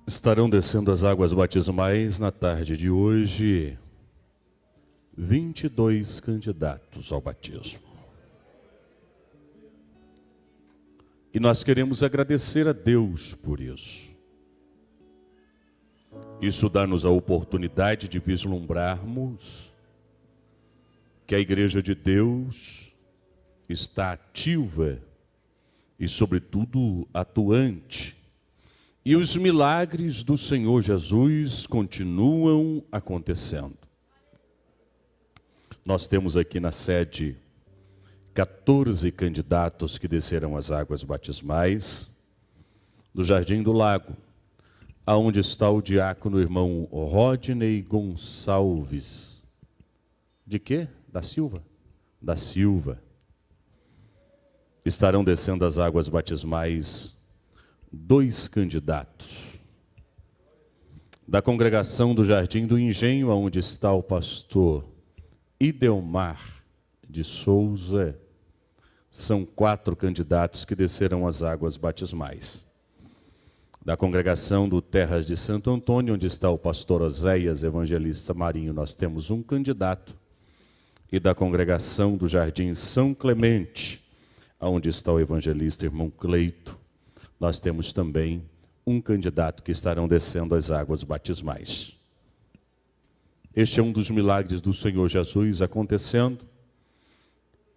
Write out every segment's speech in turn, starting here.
Estarão descendo as águas batismais na tarde de hoje 22 candidatos ao batismo. E nós queremos agradecer a Deus por isso. Isso dá-nos a oportunidade de vislumbrarmos que a Igreja de Deus está ativa e, sobretudo, atuante. E os milagres do Senhor Jesus continuam acontecendo. Nós temos aqui na sede 14 candidatos que desceram as águas batismais do Jardim do Lago, aonde está o diácono irmão Rodney Gonçalves. De quê? Da Silva? Da Silva. Estarão descendo as águas batismais 2 candidatos. Da congregação do Jardim do Engenho, onde está o pastor Idelmar de Souza, são 4 candidatos que desceram as águas batismais. Da congregação do Terras de Santo Antônio, onde está o pastor Oséias Evangelista Marinho, nós temos 1 candidato. E da congregação do Jardim São Clemente, onde está o evangelista irmão Cleito, nós temos também 1 candidato que estarão descendo as águas batismais. Este é um dos milagres do Senhor Jesus acontecendo.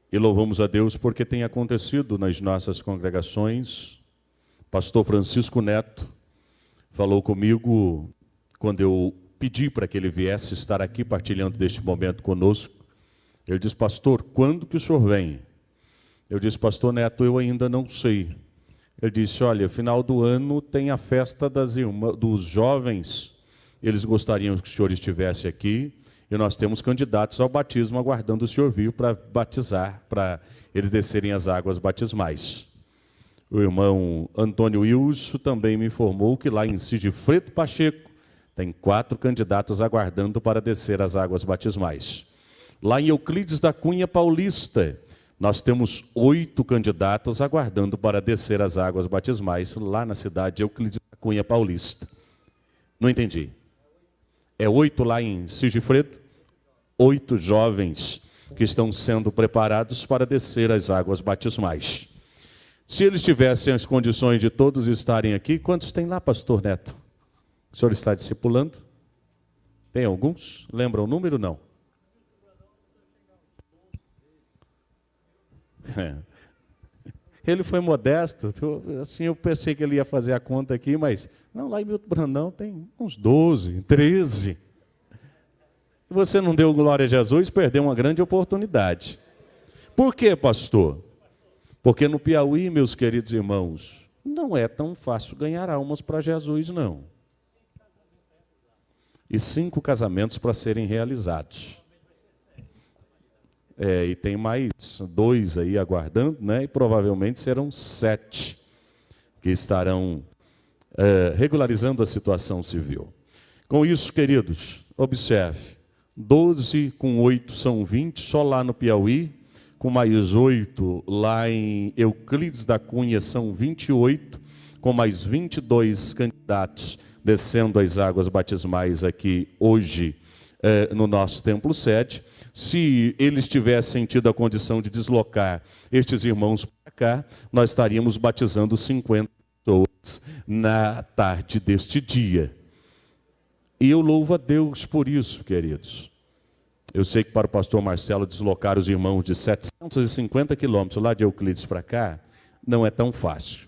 E louvamos a Deus porque tem acontecido nas nossas congregações. Pastor Francisco Neto falou comigo quando eu pedi para que ele viesse estar aqui partilhando deste momento conosco. Ele disse: pastor, quando que o senhor vem? Eu disse: pastor Neto, eu ainda não sei. Ele disse: olha, final do ano tem a festa dos jovens. Eles gostariam que o senhor estivesse aqui. E nós temos candidatos ao batismo aguardando o senhor vir para batizar, para eles descerem as águas batismais. O irmão Antônio Wilson também me informou que lá em Sigifredo Pacheco tem 4 candidatos aguardando para descer as águas batismais. Lá em Euclides da Cunha Paulista, nós temos 8 candidatos aguardando para descer as águas batismais lá na cidade de Euclides da Cunha Paulista. Não entendi. É 8 lá em Sigifredo? 8 jovens que estão sendo preparados para descer as águas batismais. Se eles tivessem as condições de todos estarem aqui, quantos tem lá, pastor Neto? O senhor está discipulando? Tem alguns? Lembra o número? Não. Ele foi modesto, assim eu pensei que ele ia fazer a conta aqui, mas não, lá em Milton Brandão tem uns 12, 13. E você não deu glória a Jesus, perdeu uma grande oportunidade. Por quê, pastor? Porque no Piauí, meus queridos irmãos, não é tão fácil ganhar almas para Jesus, não. E 5 casamentos para serem realizados. E tem mais 2 aí aguardando, né? E provavelmente serão 7 que estarão regularizando a situação civil. Com isso, queridos, observe, 12 com 8 são 20, só lá no Piauí, com mais 8 lá em Euclides da Cunha são 28, com mais 22 candidatos descendo as águas batismais aqui hoje no nosso templo sede. Se eles tivessem tido a condição de deslocar estes irmãos para cá, nós estaríamos batizando 50 pessoas na tarde deste dia. E eu louvo a Deus por isso, queridos. Eu sei que para o pastor Marcelo deslocar os irmãos de 750 quilômetros lá de Euclides para cá, não é tão fácil.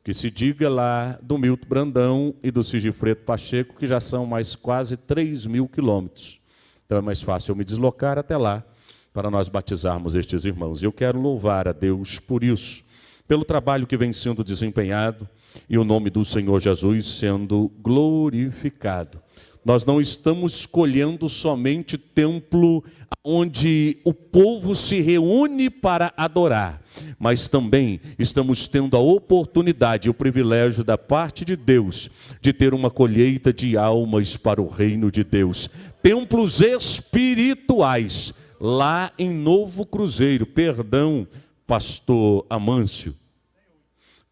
Que se diga lá do Milton Brandão e do Sigifredo Pacheco, que já são mais quase 3.000 quilômetros. Então é mais fácil eu me deslocar até lá para nós batizarmos estes irmãos. E eu quero louvar a Deus por isso, pelo trabalho que vem sendo desempenhado e o nome do Senhor Jesus sendo glorificado. Nós não estamos escolhendo somente templo onde o povo se reúne para adorar, mas também estamos tendo a oportunidade e o privilégio da parte de Deus de ter uma colheita de almas para o reino de Deus. Templos espirituais lá em Novo Cruzeiro, pastor Amâncio,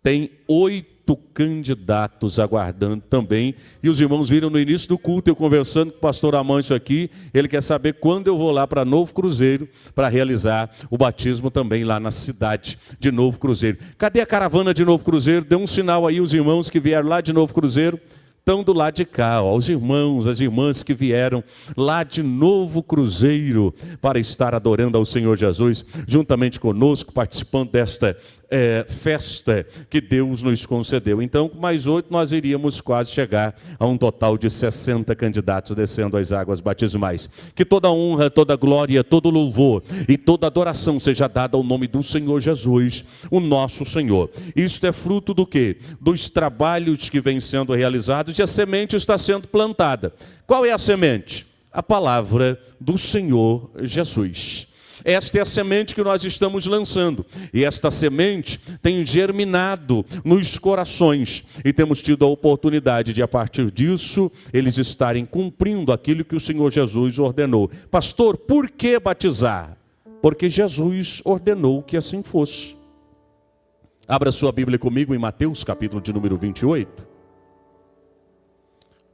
tem 8 8 candidatos aguardando também. E os irmãos viram no início do culto, eu conversando com o pastor Amâncio aqui, ele quer saber quando eu vou lá para Novo Cruzeiro para realizar o batismo também lá na cidade de Novo Cruzeiro. Cadê a caravana de Novo Cruzeiro? Dê um sinal aí, os irmãos que vieram lá de Novo Cruzeiro. Estão do lado de cá, ó, os irmãos, as irmãs que vieram lá de Novo Cruzeiro para estar adorando ao Senhor Jesus, juntamente conosco, participando desta festa que Deus nos concedeu. Então, com mais 8, nós iríamos quase chegar a um total de 60 candidatos descendo as águas batismais. Que toda honra, toda glória, todo louvor e toda adoração seja dada ao nome do Senhor Jesus, o nosso Senhor. Isto é fruto do quê? Dos trabalhos que vêm sendo realizados, e a semente está sendo plantada. Qual é a semente? A palavra do Senhor Jesus. Esta é a semente que nós estamos lançando. E esta semente tem germinado nos corações. E temos tido a oportunidade de, a partir disso, eles estarem cumprindo aquilo que o Senhor Jesus ordenou. Pastor, por que batizar? Porque Jesus ordenou que assim fosse. Abra sua Bíblia comigo em Mateus, capítulo de número 28.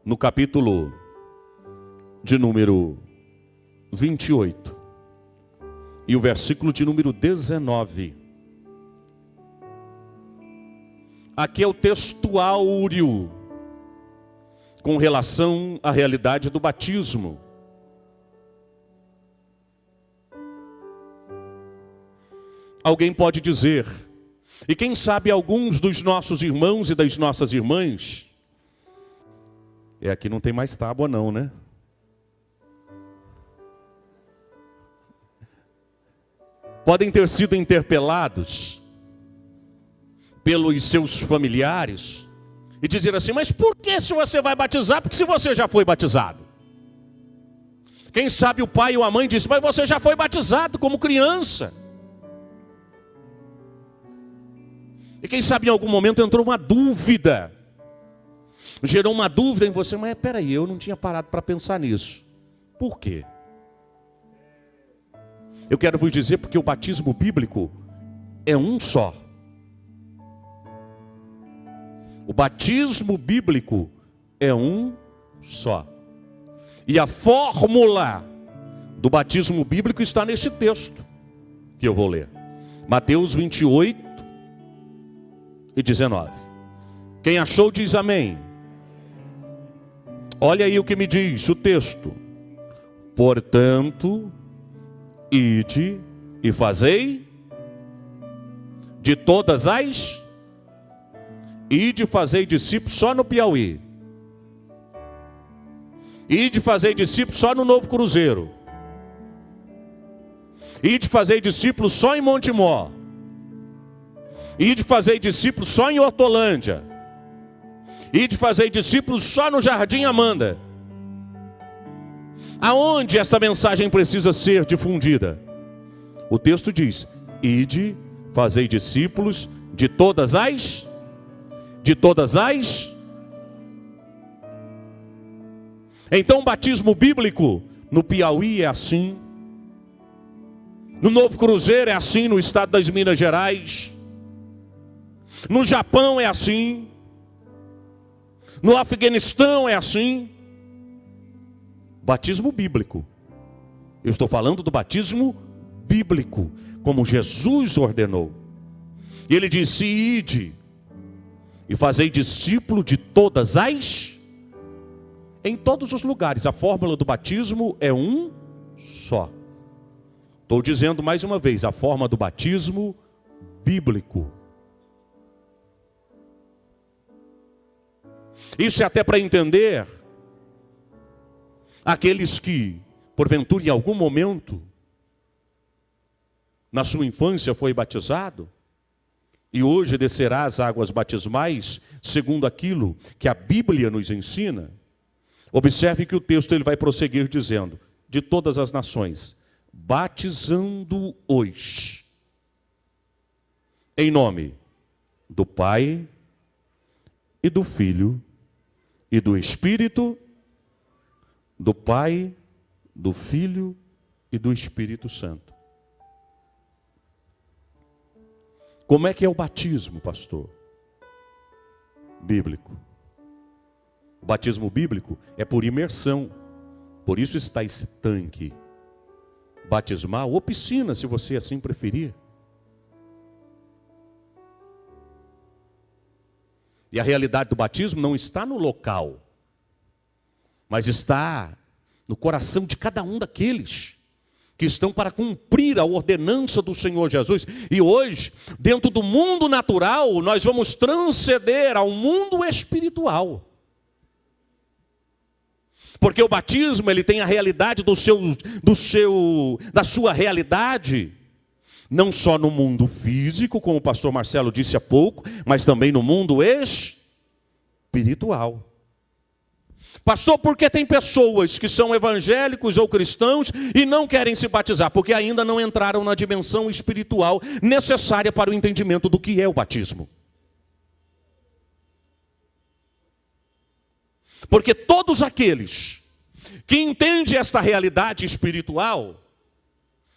No capítulo de número 28. E o versículo de número 19. Aqui é o texto áureo com relação à realidade do batismo. Alguém pode dizer, e quem sabe alguns dos nossos irmãos e das nossas irmãs, aqui não tem mais tábua não, né? Podem ter sido interpelados pelos seus familiares e dizer assim, mas por que se você vai batizar? Porque se você já foi batizado. Quem sabe o pai ou a mãe disse, mas você já foi batizado como criança. E quem sabe em algum momento entrou uma dúvida. Gerou uma dúvida em você, mas peraí, eu não tinha parado para pensar nisso. Por quê? Eu quero vos dizer porque o batismo bíblico é um só. O batismo bíblico é um só. E a fórmula do batismo bíblico está neste texto que eu vou ler. Mateus 28 e 19. Quem achou diz amém. Olha aí o que me diz o texto. Portanto, ide e fazei de todas as... Ide e fazei discípulos só no Piauí. Ide e fazei discípulos só no Novo Cruzeiro. Ide e fazei discípulos só em Montemor. Ide e fazei discípulos só em Hortolândia. Ide e fazei discípulos só no Jardim Amanda. Aonde essa mensagem precisa ser difundida? O texto diz, ide, fazei discípulos de todas as... Então o batismo bíblico no Piauí é assim. No Novo Cruzeiro é assim, no estado das Minas Gerais. No Japão é assim. No Afeganistão é assim. Batismo bíblico. Eu estou falando do batismo bíblico, como Jesus ordenou. E ele disse, ide e fazei discípulo de todas as... Em todos os lugares, a fórmula do batismo é um só. Estou dizendo mais uma vez, a forma do batismo bíblico. Isso é até para entender aqueles que, porventura, em algum momento, na sua infância foi batizado, e hoje descerá as águas batismais, segundo aquilo que a Bíblia nos ensina. Observe que o texto ele vai prosseguir dizendo, de todas as nações, batizando-os, em nome do Pai, e do Filho, e do Espírito, do Pai, do Filho e do Espírito Santo. Como é que é o batismo, pastor? bíblico. O batismo bíblico é por imersão. Por isso está esse tanque batismal ou piscina, se você assim preferir. E a realidade do batismo não está no local, mas está no coração de cada um daqueles que estão para cumprir a ordenança do Senhor Jesus. E hoje, dentro do mundo natural, nós vamos transcender ao mundo espiritual. Porque o batismo, ele tem a realidade da sua realidade, não só no mundo físico, como o pastor Marcelo disse há pouco, mas também no mundo espiritual. Pastor, por que tem pessoas que são evangélicos ou cristãos e não querem se batizar? Porque ainda não entraram na dimensão espiritual necessária para o entendimento do que é o batismo. Porque todos aqueles que entendem esta realidade espiritual,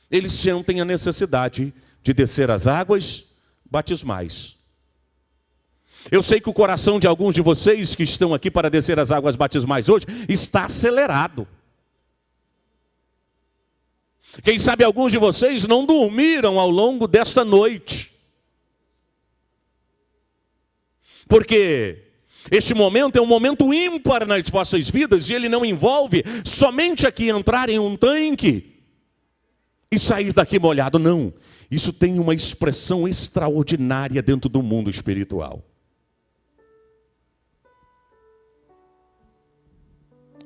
eles sentem a necessidade de descer as águas batismais. Eu sei que o coração de alguns de vocês que estão aqui para descer as águas batismais hoje está acelerado. Quem sabe alguns de vocês não dormiram ao longo desta noite. Porque este momento é um momento ímpar nas vossas vidas e ele não envolve somente aqui entrar em um tanque e sair daqui molhado, não. Isso tem uma expressão extraordinária dentro do mundo espiritual.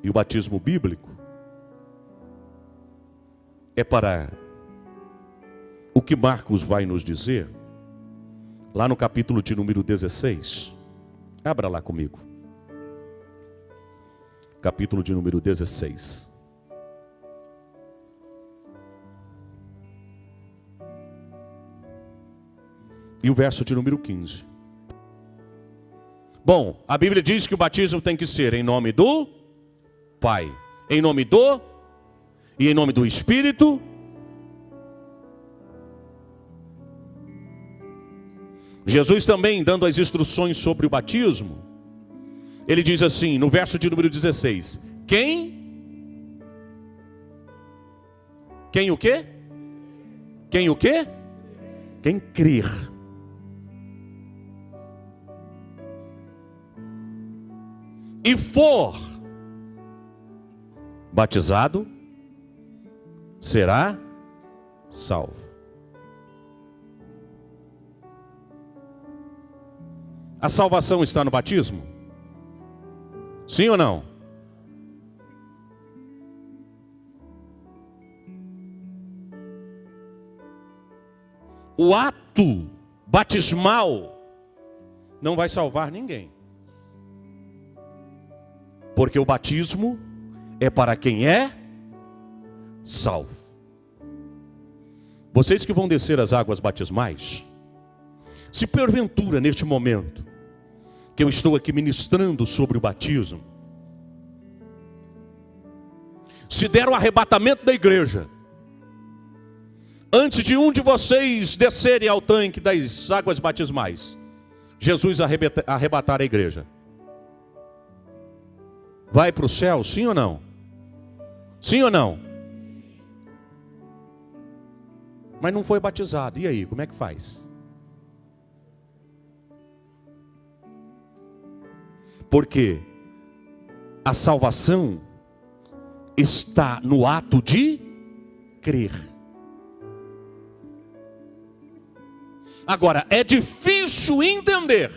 E o batismo bíblico é para o que Marcos vai nos dizer, lá no capítulo de número 16. Abra lá comigo. Capítulo de número 16. E o verso de número 15. Bom, a Bíblia diz que o batismo tem que ser em nome do Pai, em nome do e em nome do Espírito. Jesus também, dando as instruções sobre o batismo, ele diz assim, no verso de número 16: Quem o quê? Quem o quê? Quem crer. E for batizado, será salvo. A salvação está no batismo? Sim ou não? O ato batismal não vai salvar ninguém. Porque o batismo é para quem é salvo. Vocês que vão descer as águas batismais, se porventura neste momento que eu estou aqui ministrando sobre o batismo, se der o arrebatamento da igreja, antes de um de vocês descerem ao tanque das águas batismais, Jesus arrebatar a igreja, vai para o céu, sim ou não? Sim ou não? Mas não foi batizado, e aí, como é que faz? Porque a salvação está no ato de crer. Agora, é difícil entender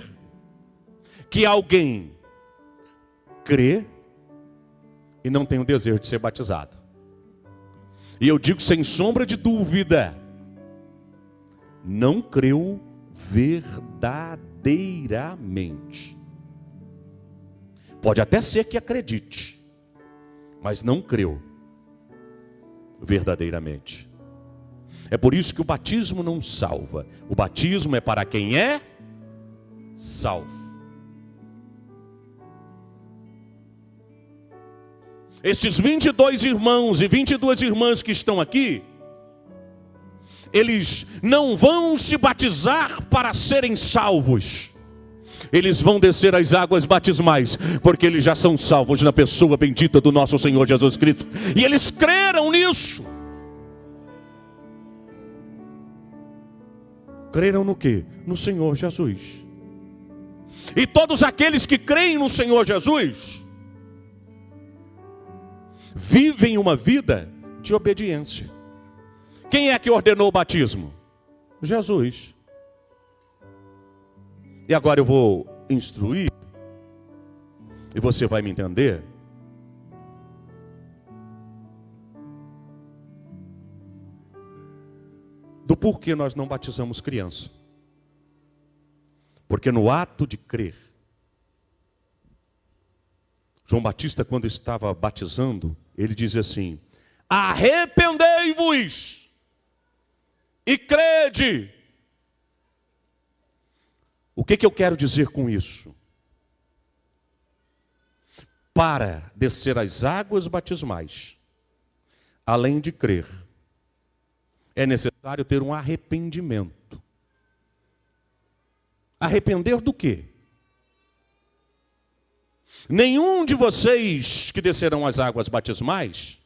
que alguém crê e não tem o desejo de ser batizado. E eu digo sem sombra de dúvida, não creu verdadeiramente. Pode até ser que acredite, mas não creu verdadeiramente. É por isso que o batismo não salva. O batismo é para quem é salvo. Estes 22 irmãos e 22 irmãs que estão aqui, eles não vão se batizar para serem salvos. Eles vão descer as águas batismais, porque eles já são salvos na pessoa bendita do nosso Senhor Jesus Cristo. E eles creram nisso. Creram no quê? No Senhor Jesus. E todos aqueles que creem no Senhor Jesus vivem uma vida de obediência. Quem é que ordenou o batismo? Jesus. E agora eu vou instruir, e você vai me entender. Do porquê nós não batizamos criança. Porque no ato de crer, João Batista, quando estava batizando, ele dizia assim: arrependei-vos e crede. O que eu quero dizer com isso? Para descer as águas batismais, além de crer, é necessário ter um arrependimento. Arrepender do quê? Nenhum de vocês que descerão as águas batismais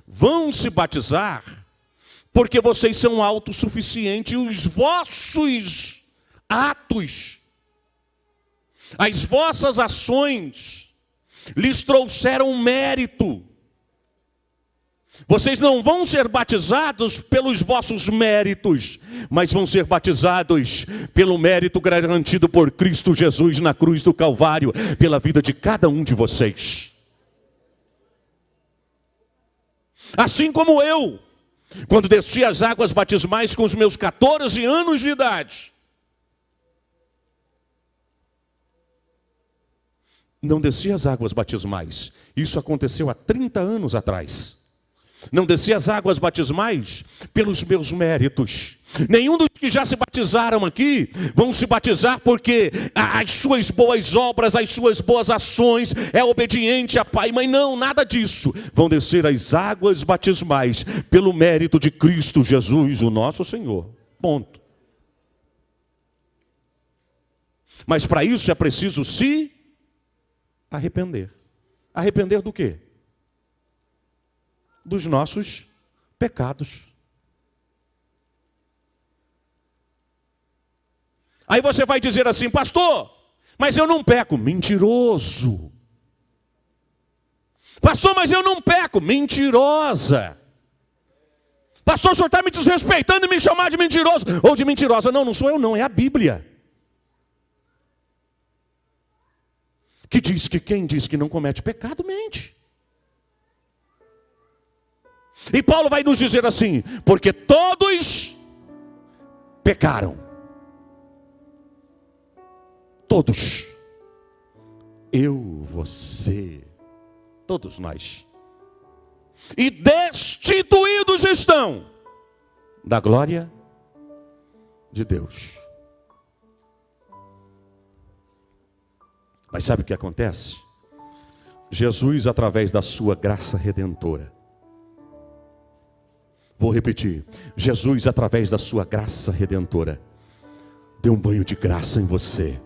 vão se batizar porque vocês são autossuficientes e os vossos atos, as vossas ações lhes trouxeram mérito. Vocês não vão ser batizados pelos vossos méritos, mas vão ser batizados pelo mérito garantido por Cristo Jesus na cruz do Calvário, pela vida de cada um de vocês. Assim como eu, quando desci as águas batismais com os meus 14 anos de idade, não desci as águas batismais. Isso aconteceu há 30 anos atrás. Não desci as águas batismais pelos meus méritos. Nenhum dos que já se batizaram aqui vão se batizar porque as suas boas obras, as suas boas ações, é obediente a pai e mãe. Não, nada disso. Vão descer as águas batismais pelo mérito de Cristo Jesus, o nosso Senhor. Ponto. Mas para isso é preciso se arrepender. Arrepender do quê? Dos nossos pecados. Aí você vai dizer assim: pastor, mas eu não peco. Mentiroso. Pastor, mas eu não peco. Mentirosa. Pastor, o senhor está me desrespeitando e me chamar de mentiroso ou de mentirosa. Não, não sou eu não, é a Bíblia. Que diz que quem diz que não comete pecado, mente. E Paulo vai nos dizer assim: porque todos pecaram. Todos. Eu, você, todos nós. E destituídos estão da glória de Deus. Mas sabe o que acontece? Jesus, através da sua graça redentora, vou repetir, Jesus, através da sua graça redentora, deu um banho de graça em você,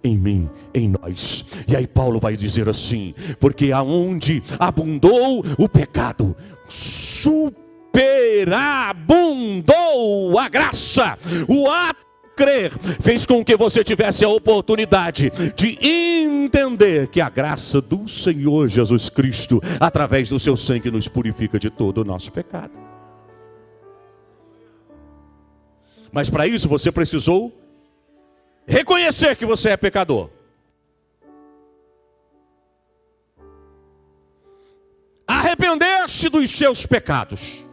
em mim, em nós. E aí Paulo vai dizer assim: porque aonde abundou o pecado, superabundou a graça. O ato de crer fez com que você tivesse a oportunidade de entender que a graça do Senhor Jesus Cristo, através do seu sangue, nos purifica de todo o nosso pecado. Mas para isso você precisou reconhecer que você é pecador. Arrepender-se dos seus pecados.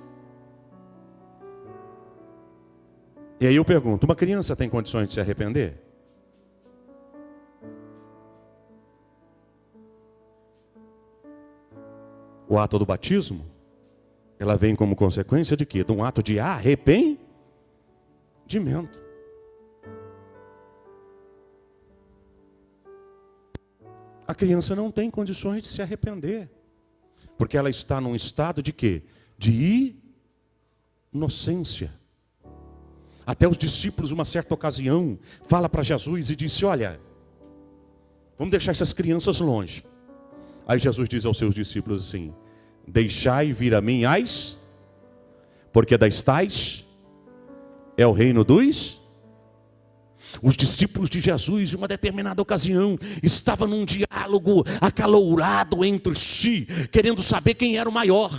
E aí eu pergunto: uma criança tem condições de se arrepender? O ato do batismo, ela vem como consequência de quê? De um ato de arrependimento. A criança não tem condições de se arrepender, porque ela está num estado de quê? De inocência. Até os discípulos, uma certa ocasião, fala para Jesus e disse: olha, Vamos deixar essas crianças longe. Aí Jesus diz aos seus discípulos assim: deixai vir a mim porque das tais é o reino dos... Os discípulos de Jesus, em uma determinada ocasião, estavam num diálogo acalorado entre si, querendo saber quem era o maior.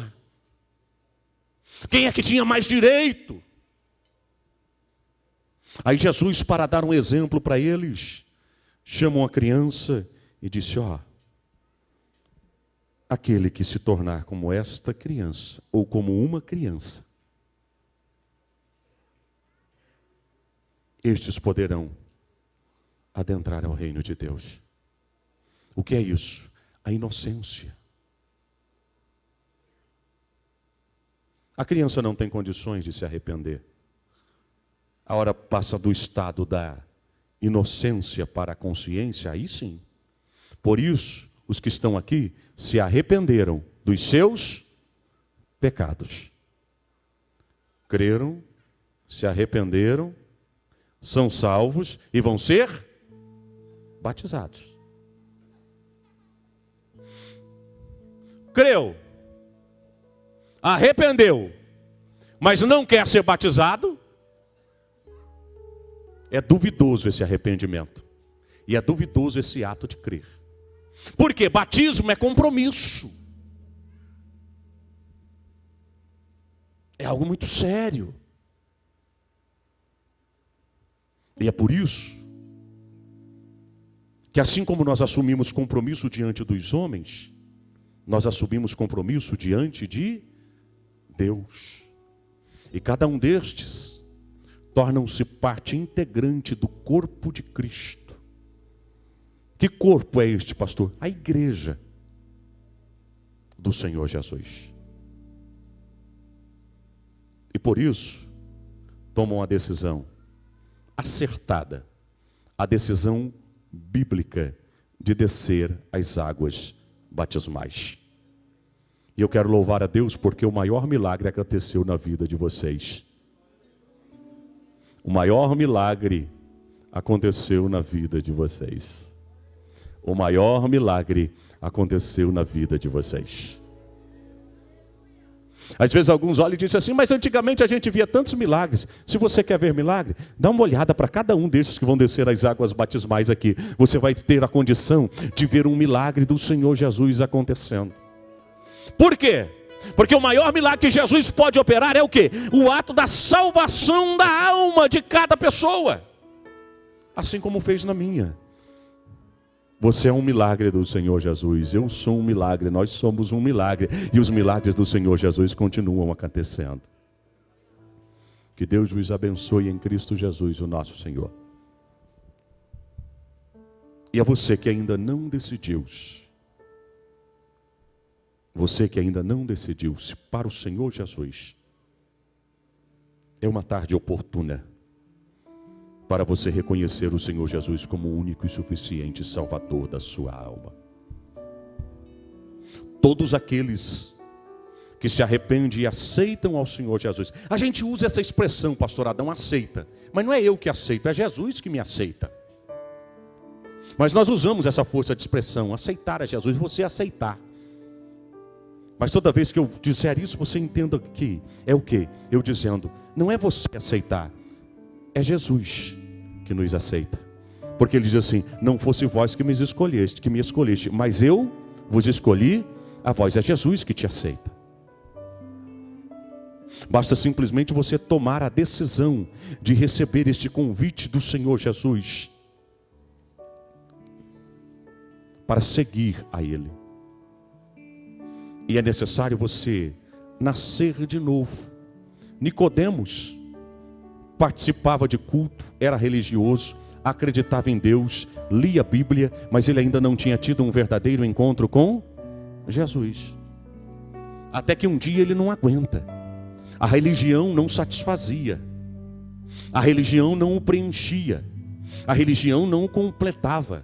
Quem é que tinha mais direito? Aí Jesus, para dar um exemplo para eles, chamou uma criança e disse: ó, aquele que se tornar como esta criança, ou como uma criança, estes poderão adentrar ao reino de Deus. O que é isso? A inocência. A criança não tem condições de se arrepender. A hora passa do estado da inocência para a consciência, aí sim. Por isso, os que estão aqui se arrependeram dos seus pecados. Creram, se arrependeram, são salvos e vão ser batizados. Creu, arrependeu, mas não quer ser batizado, é duvidoso esse arrependimento. E é duvidoso esse ato de crer. Porque batismo é compromisso. É algo muito sério. E é por isso que, assim como nós assumimos compromisso diante dos homens, nós assumimos compromisso diante de Deus. E cada um destes tornam-se parte integrante do corpo de Cristo. Que corpo é este, pastor? A igreja do Senhor Jesus. E por isso, tomam a decisão acertada, a decisão bíblica de descer as águas batismais. E eu quero louvar a Deus porque o maior milagre aconteceu na vida de vocês. O maior milagre aconteceu na vida de vocês. O maior milagre aconteceu na vida de vocês. Às vezes alguns olham e dizem assim: mas antigamente a gente via tantos milagres. Se você quer ver milagre, dá uma olhada para cada um desses que vão descer as águas batismais aqui. Você vai ter a condição de ver um milagre do Senhor Jesus acontecendo. Por quê? Porque o maior milagre que Jesus pode operar é o quê? O ato da salvação da alma de cada pessoa. Assim como fez na minha. Você é um milagre do Senhor Jesus, eu sou um milagre, nós somos um milagre. E os milagres do Senhor Jesus continuam acontecendo. Que Deus vos abençoe em Cristo Jesus, o nosso Senhor. E a você que ainda não decidiu-se, você que ainda não decidiu-se para o Senhor Jesus, é uma tarde oportuna para você reconhecer o Senhor Jesus como o único e suficiente Salvador da sua alma. Todos aqueles que se arrependem e aceitam ao Senhor Jesus. A gente usa essa expressão, pastor Adão, aceita. Mas não é eu que aceito, é Jesus que me aceita. Mas nós usamos essa força de expressão, aceitar a Jesus, você aceitar. Mas toda vez que eu disser isso, você entenda que é o quê? Eu dizendo, não é você aceitar, é Jesus que nos aceita. Porque ele diz assim: não fosse vós que me escolheste, mas eu vos escolhi a vós. É Jesus que te aceita. Basta simplesmente você tomar a decisão de receber este convite do Senhor Jesus para seguir a Ele. E é necessário você nascer de novo. Nicodemos participava de culto, era religioso, acreditava em Deus, lia a Bíblia, mas ele ainda não tinha tido um verdadeiro encontro com Jesus. Até que um dia ele não aguenta. A religião não satisfazia. A religião não o preenchia. A religião não o completava.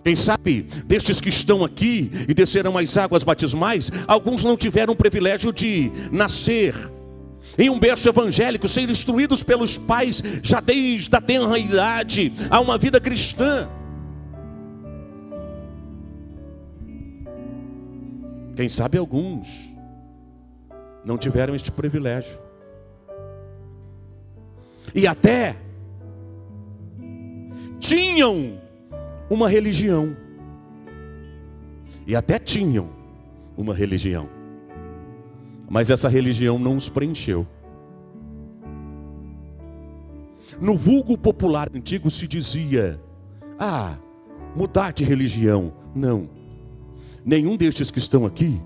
Quem sabe, destes que estão aqui e desceram as águas batismais, alguns não tiveram o privilégio de nascer em um berço evangélico, ser instruídos pelos pais já desde a tenra idade a uma vida cristã. Quem sabe alguns não tiveram este privilégio. E até tinham uma religião. Mas essa religião não os preencheu. No vulgo popular antigo se dizia: mudar de religião. Não. Nenhum destes que estão aqui,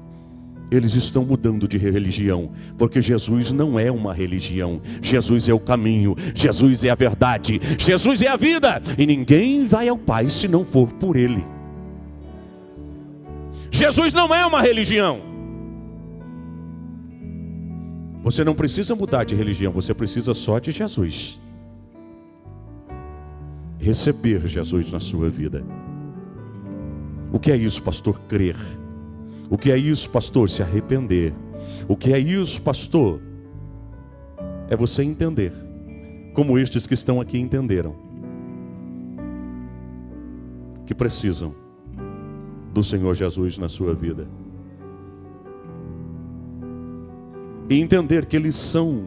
eles estão mudando de religião, porque Jesus não é uma religião. Jesus é o caminho, Jesus é a verdade, Jesus é a vida, e ninguém vai ao Pai se não for por Ele. Jesus não é uma religião. Você não precisa mudar de religião, você precisa só de Jesus. Receber Jesus na sua vida. O que é isso, pastor? Crer. O que é isso, pastor? Se arrepender. O que é isso, pastor? É você entender, como estes que estão aqui entenderam, que precisam do Senhor Jesus na sua vida. E entender que eles são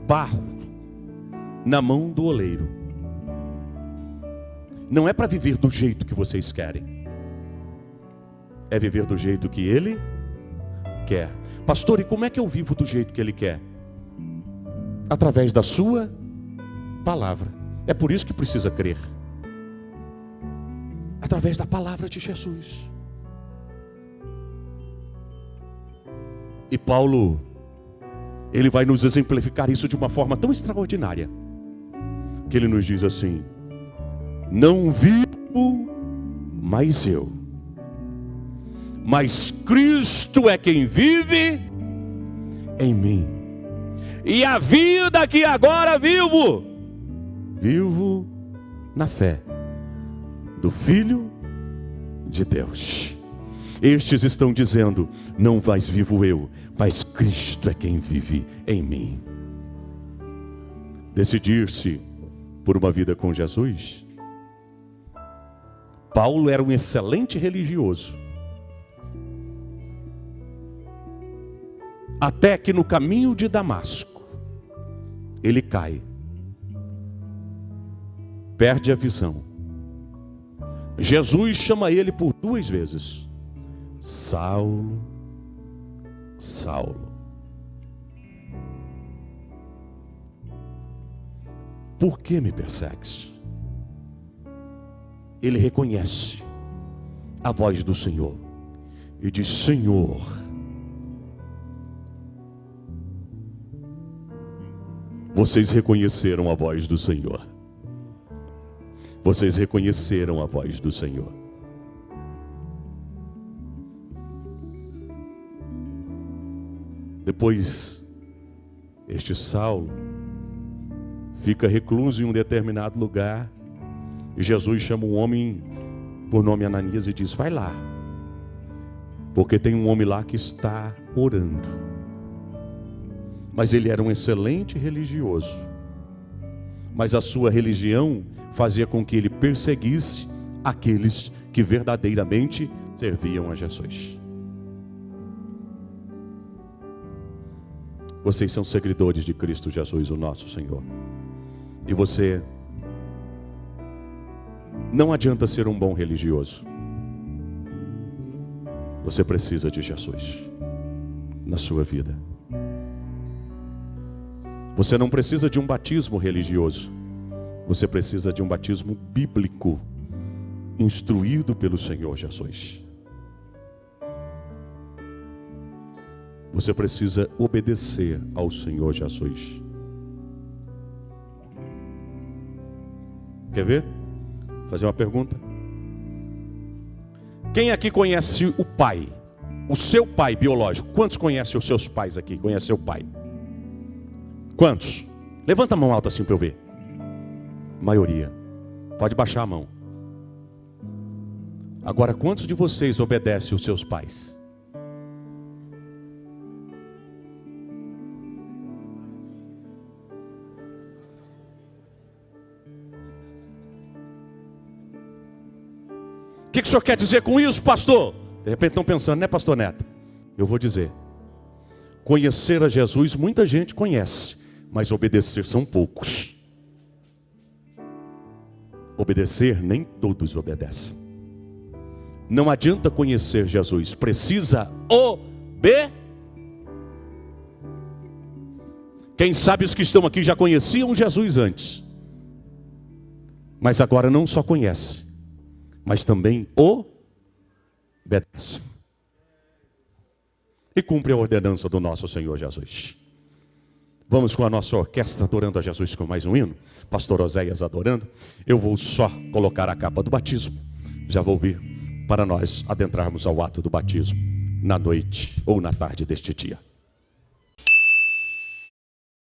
barro na mão do oleiro. Não é para viver do jeito que vocês querem, é viver do jeito que Ele quer. Pastor, e como é que eu vivo do jeito que Ele quer? Através da sua palavra. É por isso que precisa crer. Através da palavra de Jesus. E Paulo, ele vai nos exemplificar isso de uma forma tão extraordinária, que ele nos diz assim: não vivo mais eu, mas Cristo é quem vive em mim. E a vida que agora vivo na fé do Filho de Deus. Estes estão dizendo: não mais vivo eu, mas Cristo é quem vive em mim. Decidir-se por uma vida com Jesus. Paulo era um excelente religioso, até que no caminho de Damasco ele cai, perde a visão. Jesus chama ele por 2 vezes: Saulo, Saulo, por que me persegues? Ele reconhece a voz do Senhor e diz: Senhor, vocês reconheceram a voz do Senhor. Vocês reconheceram a voz do Senhor. Depois, este Saulo fica recluso em um determinado lugar. E Jesus chama um homem por nome Ananias e diz: vai lá, porque tem um homem lá que está orando. Mas ele era um excelente religioso, mas a sua religião fazia com que ele perseguisse aqueles que verdadeiramente serviam a Jesus. Vocês são seguidores de Cristo Jesus, o nosso Senhor. E você, não adianta ser um bom religioso. Você precisa de Jesus na sua vida. Você não precisa de um batismo religioso. Você precisa de um batismo bíblico, instruído pelo Senhor Jesus. Você precisa obedecer ao Senhor Jesus. Quer ver? Vou fazer uma pergunta. Quem aqui conhece o pai? O seu pai biológico. Quantos conhecem os seus pais aqui? Conhece seu pai? Quantos? Levanta a mão alta assim para eu ver. Maioria. Pode baixar a mão. Agora, quantos de vocês obedecem os seus pais? O que o senhor quer dizer com isso, pastor? De repente estão pensando, né, pastor Neto? Eu vou dizer. Conhecer a Jesus muita gente conhece, mas obedecer são poucos. Obedecer nem todos obedecem. Não adianta conhecer Jesus, precisa obedecer. Quem sabe os que estão aqui já conheciam Jesus antes, mas agora não só conhece, mas também obedece. E cumpre a ordenança do nosso Senhor Jesus. Vamos com a nossa orquestra adorando a Jesus com mais um hino. Pastor Oséias adorando. Eu vou só colocar a capa do batismo. Já vou vir para nós adentrarmos ao ato do batismo na noite ou na tarde deste dia.